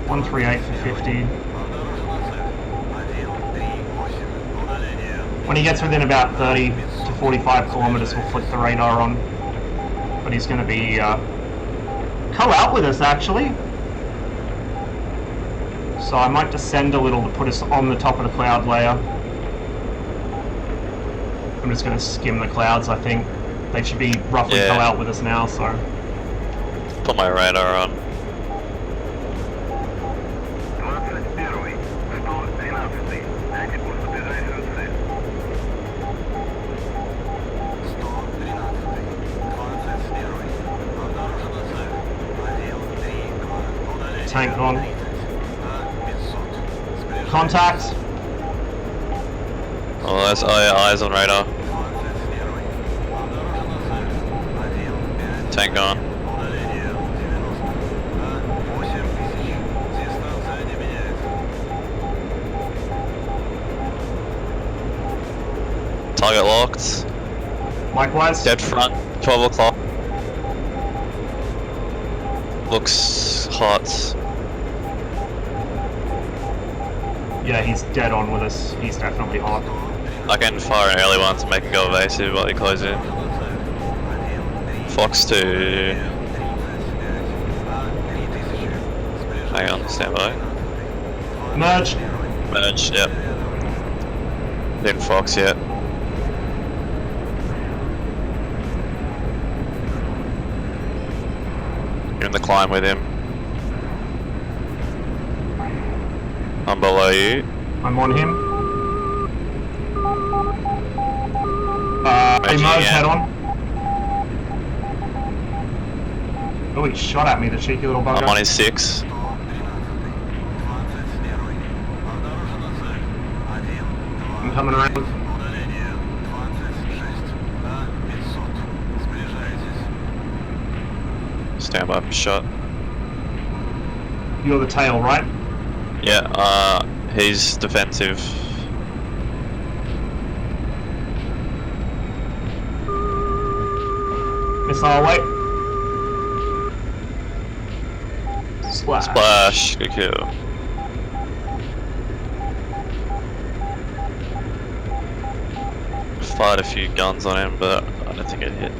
138 for 50. When he gets within about 30 to 45 kilometers, we'll flick the radar on. But he's going to be co-out with us, actually. So I might descend a little to put us on the top of the cloud layer. I'm just going to skim the clouds, I think. They should be roughly co-out with us now, so... Put my radar on. Tank on. Contact. Oh, that's eyes on radar. Tank on. Target locked. Likewise. Dead front. 12 o'clock. Looks hot. Yeah, he's dead on with us. He's definitely hot. I can fire an early one to make it go evasive while you close in. Fox 2. Hang on, stand by. Merge. Merge, yep. Didn't Fox yet. You're in the climb with him. I'm below you. I'm on him. Emerge head on. Oh, he shot at me, the cheeky little bugger. I'm on his 6. I'm coming around. Stand by for shot. You're the tail, right? Yeah, he's defensive. Missile away. Splash. Splash, good kill. Fired a few guns on him, but I don't think it hit.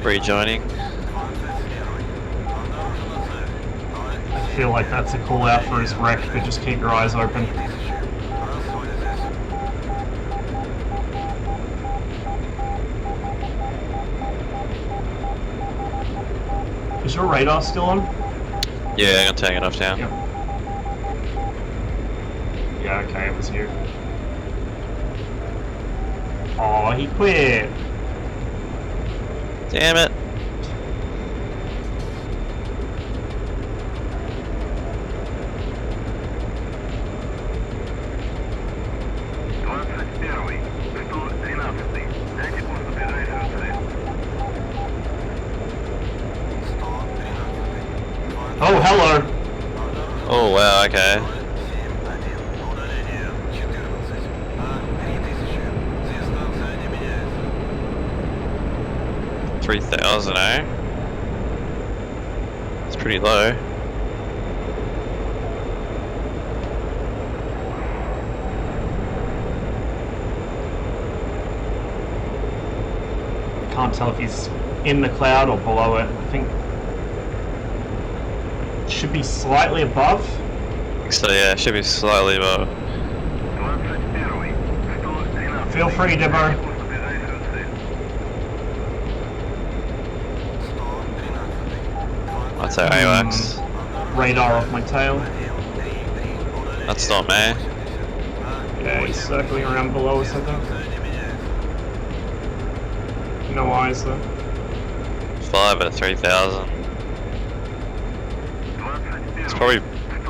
Rejoining. I feel like that's a call out for his wreck, but just keep your eyes open. Is your radar still on? Yeah, I'm gonna take it off down. Yep. Yeah, okay, it was you. Oh, he quit. Damn it. Oh, hello. Oh wow, okay. $3,000, eh? It's pretty low. Can't tell if he's in the cloud or below it. I think it should be slightly above. So yeah, it should be slightly above. Feel free, Dibbo. That's our AWACS. Radar off my tail. That's not me. Yeah, he's circling around below us, I think. No eyes though. 5 out of 3,000. It's probably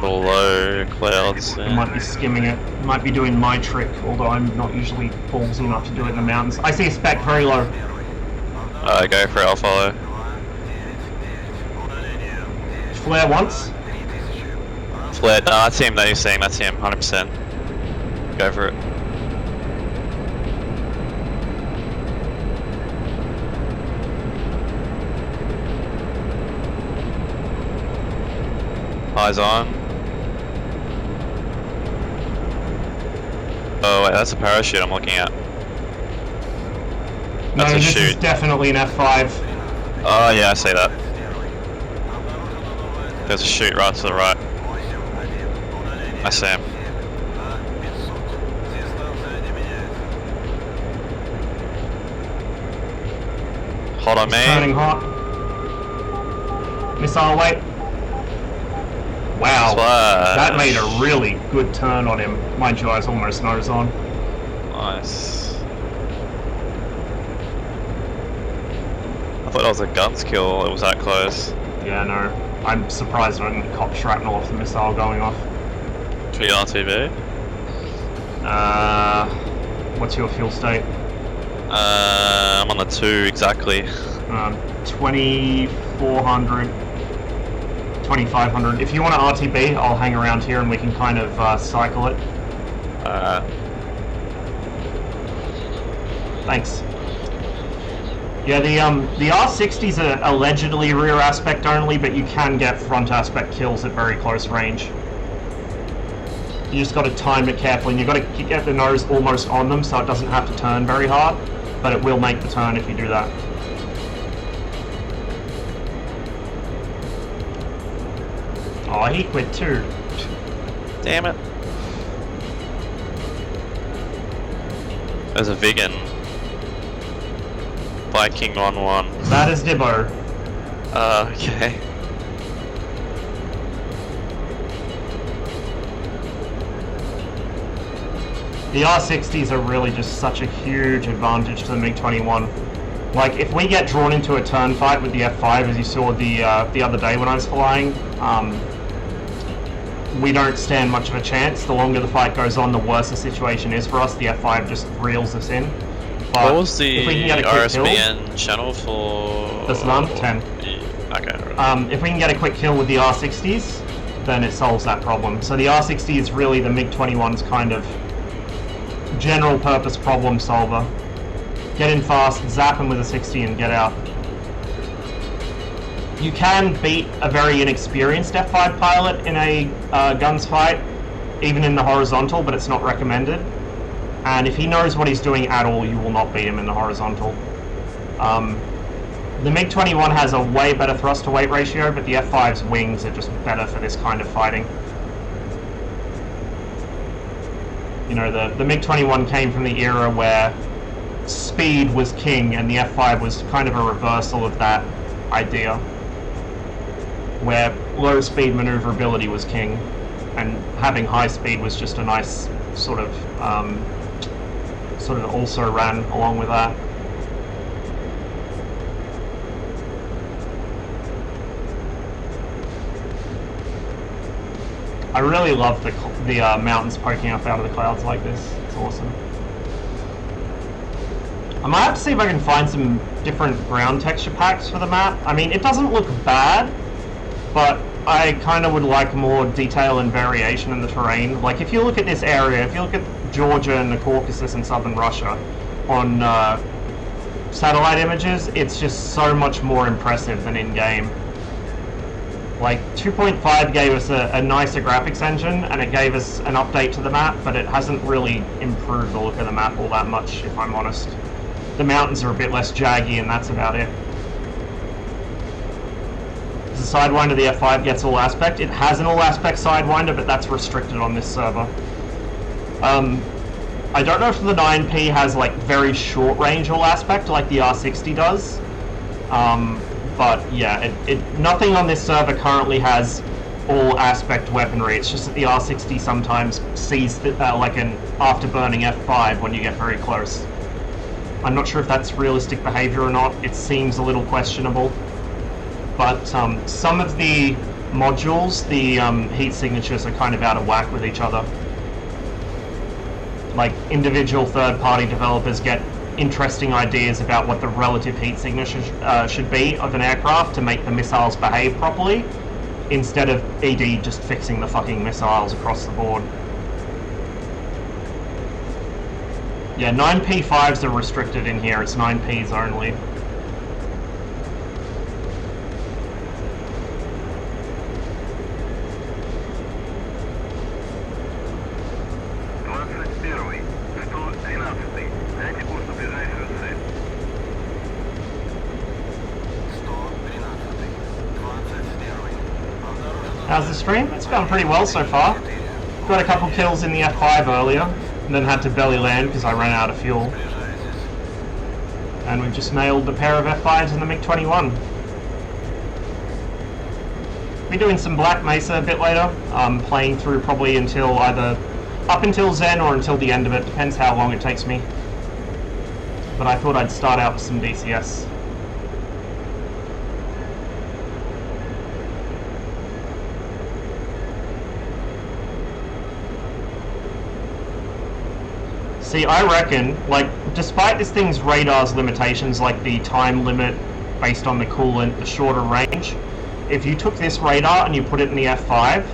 below clouds. He might be skimming it. Might be doing my trick, although I'm not usually ballsy enough to do it in the mountains. I see a spec very low. Go for it, I'll follow. Flare once. Flare, no, that's him that you're seeing, that's him, 100%. Go for it. Eyes on. Oh wait, that's a parachute I'm looking at. No, That's a this is chute. definitely an F5. Oh yeah, I see that. There's a chute right to the right. I see him. Hold on, He's turning me. hot. Missile weight. Wow, Splash. that made a really good turn on him. Mind you, I was almost nose on. Nice. I thought it was a guns kill, it was that close. Yeah, no. I'm surprised I didn't cop shrapnel off the missile going off. GRTV? What's your fuel state? I'm on the 2 exactly. 2400, 2500. If you want to RTB, I'll hang around here and we can kind of cycle it. Thanks. Yeah, the R60s are allegedly rear aspect only, but you can get front aspect kills at very close range. You just got to time it carefully, and you've got to get the nose almost on them so it doesn't have to turn very hard, but it will make the turn if you do that. Oh, he quit too. Damn it. There's a vegan. Viking 1-1. That is Dibbo. Okay. The R60s are really just such a huge advantage to the MiG-21. Like, if we get drawn into a turn fight with the F-5, as you saw the other day when I was flying, we don't stand much of a chance. The longer the fight goes on, the worse the situation is for us. The F-5 just reels us in. But what was the if we can get a quick RSBN kill, channel for... this one? 10. Okay. Right. If we can get a quick kill with the R60s, then it solves that problem. So the R60 is really the MiG-21's kind of general purpose problem solver. Get in fast, zap him with a 60 and get out. You can beat a very inexperienced F5 pilot in a guns fight, even in the horizontal, but it's not recommended. And if he knows what he's doing at all, you will not beat him in the horizontal. The MiG-21 has a way better thrust to weight ratio, but the F5's wings are just better for this kind of fighting. You know, the MiG-21 came from the era where speed was king, and the F-5 was kind of a reversal of that idea, where low speed maneuverability was king, and having high speed was just a nice sort of also ran along with that. I really love the mountains poking up out of the clouds like this. It's awesome. I might have to see if I can find some different ground texture packs for the map. I mean, it doesn't look bad, but I kind of would like more detail and variation in the terrain. Like, if you look at this area, if you look at Georgia and the Caucasus and southern Russia on satellite images, it's just so much more impressive than in-game. Like, 2.5 gave us a nicer graphics engine, and it gave us an update to the map, but it hasn't really improved the look of the map all that much, if I'm honest. The mountains are a bit less jaggy, and that's about it. The Sidewinder, the F5 gets all aspect. It has an all aspect Sidewinder, but that's restricted on this server. I don't know if the 9P has like very short range all aspect like the R60 does. But yeah, nothing on this server currently has all aspect weaponry. It's just that the R60 sometimes sees like an afterburning F5 when you get very close. I'm not sure if that's realistic behavior or not. It seems a little questionable. But some of the modules, the heat signatures are kind of out of whack with each other. Like, individual third-party developers get interesting ideas about what the relative heat signature should be of an aircraft to make the missiles behave properly, instead of ED just fixing the fucking missiles across the board. Yeah, 9P5s are restricted in here, it's 9Ps only. How's the stream? It's gone pretty well so far. Got a couple kills in the F-5 earlier, and then had to belly land because I ran out of fuel. And we've just nailed a pair of F-5s in the MiG-21. Be doing some Black Mesa a bit later, playing through probably until either up until Zen or until the end of it, depends how long it takes me. But I thought I'd start out with some DCS. See, I reckon, like, despite this thing's radar's limitations, like the time limit based on the coolant, the shorter range, if you took this radar and you put it in the F5,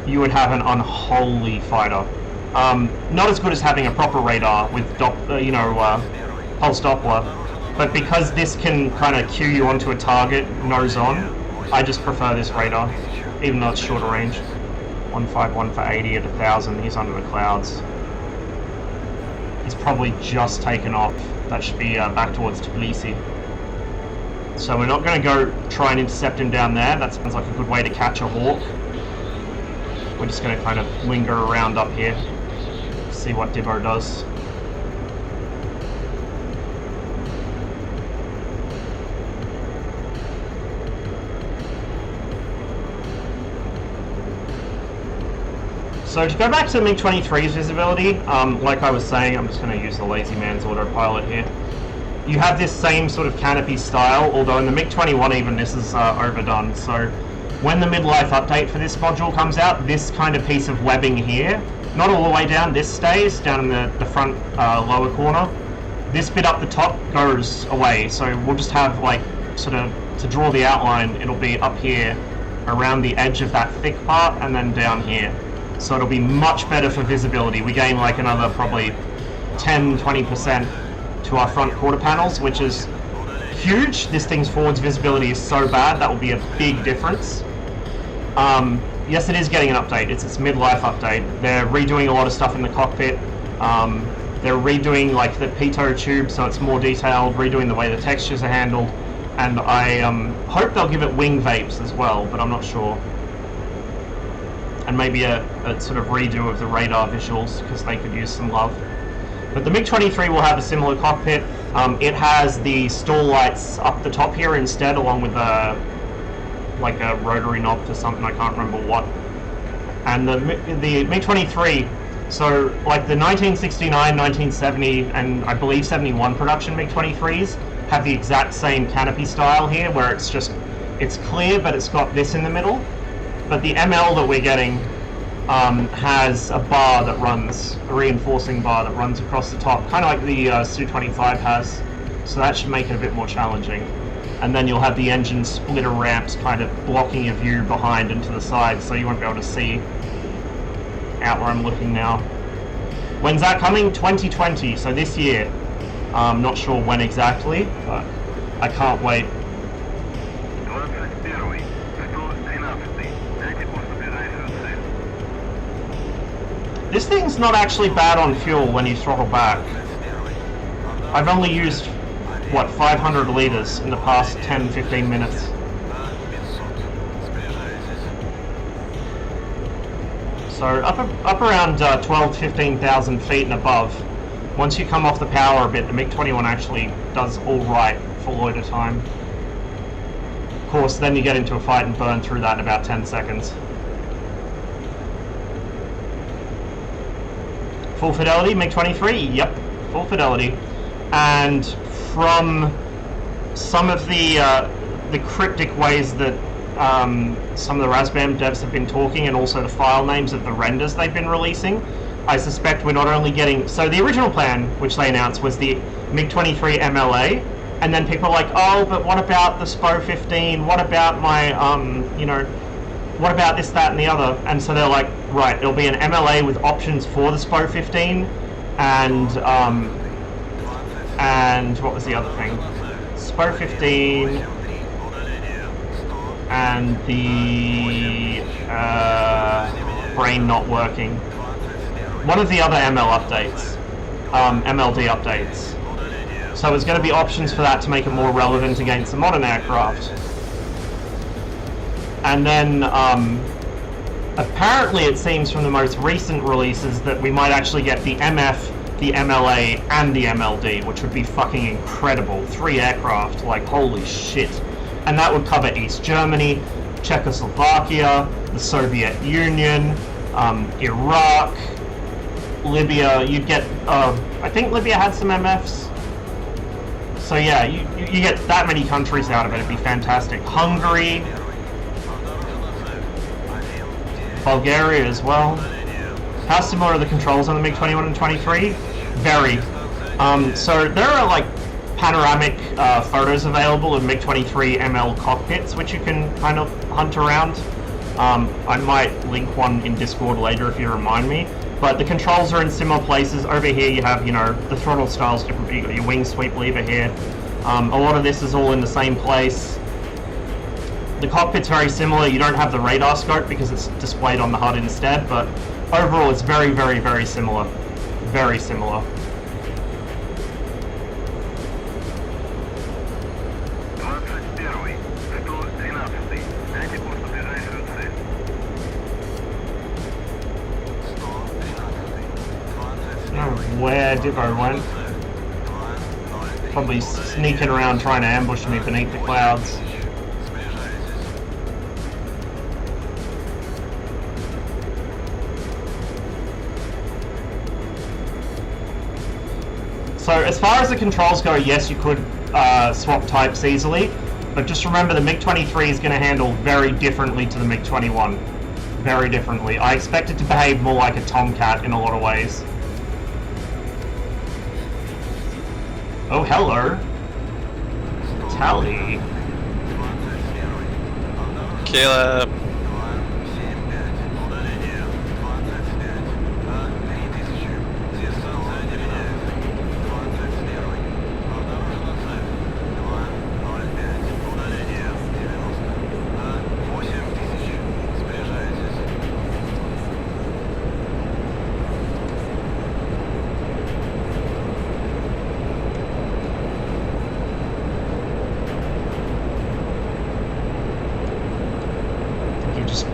you would have an unholy fighter. Not as good as having a proper radar with, pulse Doppler, but because this can kind of cue you onto a target nose on, I just prefer this radar, even though it's shorter range. 151 for 80 at 1,000, he's under the clouds. He's probably just taken off. That should be back towards Tbilisi. So we're not going to go try and intercept him down there. That sounds like a good way to catch a hawk. We're just going to kind of linger around up here, see what Dibbo does. So to go back to the MiG-23's visibility, like I was saying, I'm just going to use the lazy man's autopilot here. You have this same sort of canopy style, although in the MiG-21 even this is overdone. So when the midlife update for this module comes out, this kind of piece of webbing here, not all the way down, this stays down in the front lower corner. This bit up the top goes away, so we'll just have like sort of, to draw the outline, it'll be up here around the edge of that thick part and then down here. So it'll be much better for visibility. We gain like another probably 10-20% to our front quarter panels, which is huge. This thing's forwards visibility is so bad, that will be a big difference. Yes, it is getting an update. It's its midlife update. They're redoing a lot of stuff in the cockpit. They're redoing like the pitot tube so it's more detailed, redoing the way the textures are handled, and I hope they'll give it wing vapes as well, but I'm not sure. And maybe a sort of redo of the radar visuals, because they could use some love. But the MiG-23 will have a similar cockpit. It has the stall lights up the top here instead, along with like a rotary knob for something, I can't remember what. And the MiG-23, so like the 1969, 1970, and I believe 71 production MiG-23s have the exact same canopy style here, where it's clear, but it's got this in the middle. But the ML that we're getting has a bar that runs, a reinforcing bar that runs across the top, kind of like the Su-25 has. So that should make it a bit more challenging. And then you'll have the engine splitter ramps kind of blocking your view behind and to the side, so you won't be able to see out where I'm looking now. When's that coming? 2020, so this year. Not sure when exactly, but I can't wait. This thing's not actually bad on fuel when you throttle back. I've only used, what, 500 litres in the past 10-15 minutes. So up around 12-15,000 feet and above. Once you come off the power a bit, the MiG-21 actually does all right for loader time. Of course, then you get into a fight and burn through that in about 10 seconds. Full fidelity, MiG-23, yep, full fidelity. And from some of the cryptic ways that some of the Razbam devs have been talking, and also the file names of the renders they've been releasing, I suspect we're not only getting... So the original plan, which they announced, was the MiG-23 MLA, and then people are like, oh, but what about the SPO-15? What about my, what about this, that, and the other? And so they're like, right, it'll be an MLA with options for the SPO-15, and what was the other thing? SPO-15, and the brain not working. One of the other ML updates, MLD updates. So there's going to be options for that to make it more relevant against the modern aircraft. And then Apparently, it seems from the most recent releases that we might actually get the MF, the MLA, and the MLD, which would be fucking incredible. 3 aircraft, like, holy shit. And that would cover East Germany, Czechoslovakia, the Soviet Union, Iraq, Libya. You'd get, I think Libya had some MFs. So yeah, you get that many countries out of it, it'd be fantastic. Hungary, Bulgaria as well. How similar are the controls on the MiG-21 and 23? Very. So there are like panoramic photos available of MiG-23 ML cockpits, which you can kind of hunt around. I might link one in Discord later if you remind me. But the controls are in similar places. Over here you have, you know, the throttle style's different. You've got your wing sweep lever here. A lot of this is all in the same place. The cockpit's very similar. You don't have the radar scope because it's displayed on the HUD instead, but overall it's very, very, very similar. Very similar. Where Dibbo went. Probably sneaking around trying to ambush me beneath the clouds. So as far as the controls go, yes, you could swap types easily, but just remember the MiG-23 is going to handle very differently to the MiG-21. Very differently. I expect it to behave more like a Tomcat in a lot of ways. Oh, hello. Tally. Caleb.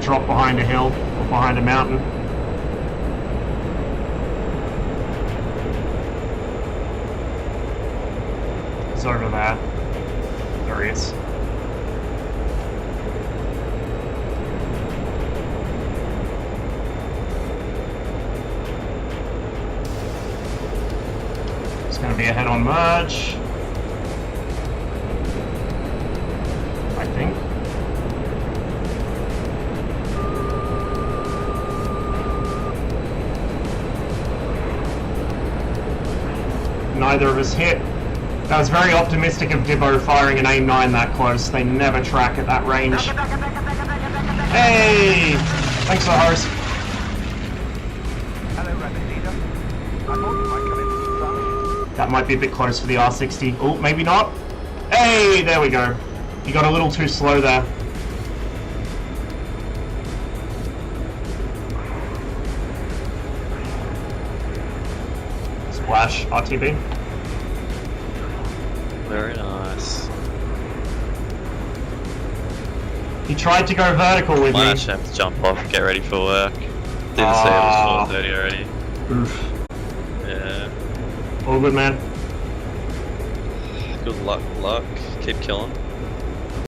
Drop behind a hill or behind a mountain. It's over there. There he is. It's going to be a head-on merge. I think. Neither of us hit. That was very optimistic of Dibbo firing an AIM-9 that close. They never track at that range. Hey! Thanks for the host. That might be a bit close for the R60. Oh, maybe not. Hey! There we go. You got a little too slow there. Splash, RTB. Very nice. He tried to go vertical with me. Might actually have to jump off and get ready for work. Didn't say it was 4:30 already. Oof. Yeah. All good, man. Good luck. Keep killing.